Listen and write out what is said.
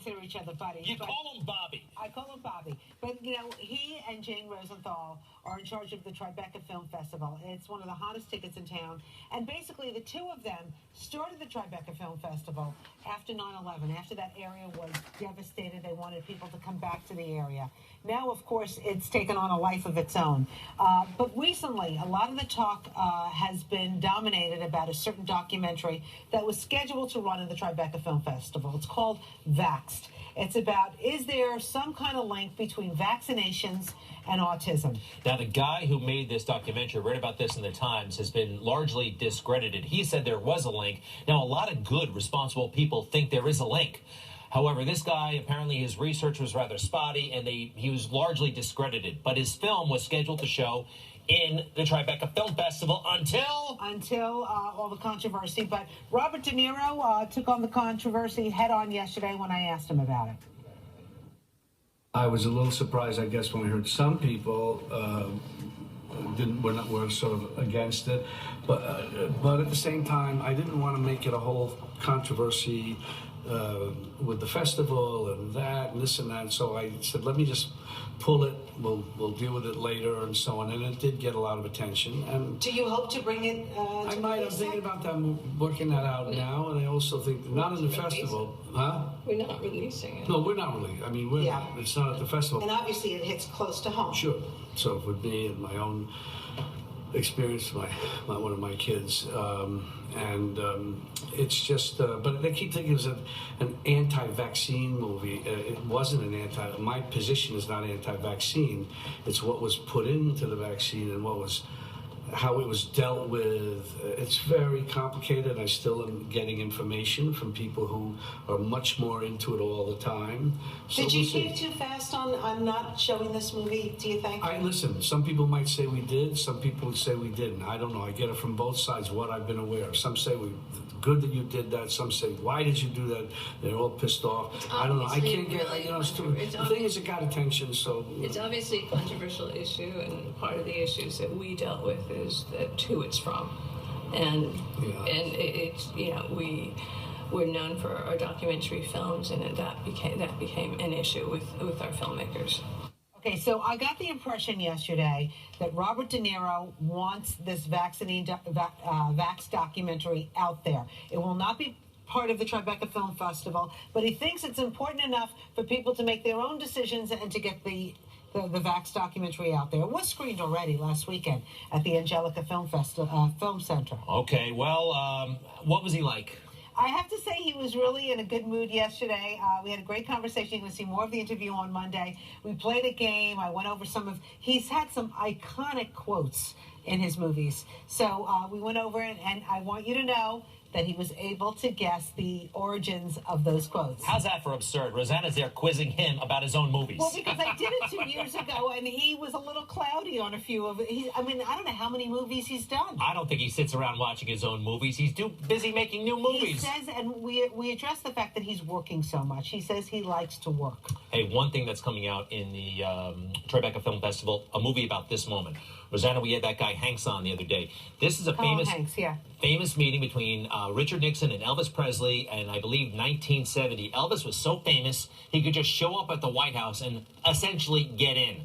consider each other buddies. You call him Bobby. I call him Bobby. But, you know, he and Jane Rosenthal are in charge of the Tribeca Film Festival. It's one of the hottest tickets in town. And basically, the two of them started the Tribeca Film Festival after 9/11. After that area was devastated, they wanted people to come back to the area. Now, of course, it's taken on a life of its own. But recently, a lot of the talk has been dominated about a certain documentary that was scheduled to run in the Tribeca Film Festival. It's called Vaxxed. It's about, is there some kind of link between vaccinations and autism? Now, the guy who made this documentary, read about this in the Times, has been largely discredited. He said there was a link. Now, a lot of good, responsible people think there is a link. However, this guy, apparently his research was rather spotty, and he was largely discredited. But his film was scheduled to show in the Tribeca Film Festival until all the controversy. But Robert DeNiro took on the controversy head-on yesterday when I asked him about it. I was a little surprised, I guess, when I heard some people were sort of against it, but at the same time, I didn't want to make it a whole controversy with the festival and that and this and that. So I said, let me just pull it. We'll deal with it later and so on. And it did get a lot of attention. And do you hope to bring it? I might. I'm thinking about that, working that out now. And I also think not in the festival, huh? We're not releasing it. No, we're not really. I mean, it's not at the festival. And obviously, it hits close to home. Sure. So with me and my own experience, one of my kids, it's just. But they keep thinking it was an anti-vaccine movie. It wasn't an anti. My position is not anti-vaccine. It's what was put into the vaccine and how it was dealt with. It's very complicated. I still am getting information from people who are much more into it all the time. So Did you cave too fast on not showing this movie, do you think? Listen, some people might say we did, some people would say we didn't. I don't know. I get it from both sides, what I've been aware of. Some say good that you did that. Some say, why did you do that? They're all pissed off. I don't know. I can't get, the thing is, it got attention, so. It's obviously a controversial issue, and part of the issues that we dealt with is who it's from. And it's, we're known for our documentary films, and that became an issue with our filmmakers. Okay, so I got the impression yesterday that Robert DeNiro wants this Vaxxed documentary out there. It will not be part of the Tribeca Film Festival, but he thinks it's important enough for people to make their own decisions and to get the Vaxxed documentary out there. It was screened already last weekend at the Angelica Film Center. Okay, well, what was he like? I have to say he was really in a good mood yesterday. We had a great conversation. You're going to see more of the interview on Monday. We played a game. I went over he's had some iconic quotes in his movies. So we went over it, and I want you to know that he was able to guess the origins of those quotes. How's that for absurd? Rosanna's there quizzing him about his own movies. Well, because I did it 2 years ago, and he was a little cloudy on a few of it. I don't know how many movies he's done. I don't think he sits around watching his own movies. He's too busy making new movies. He says, and we address the fact that he's working so much. He says he likes to work. Hey, one thing that's coming out in the Tribeca Film Festival, a movie about this moment. Rosanna, we had that guy Hanks on the other day. This is a famous meeting between Richard Nixon and Elvis Presley, and I believe 1970. Elvis was so famous, he could just show up at the White House and essentially get in.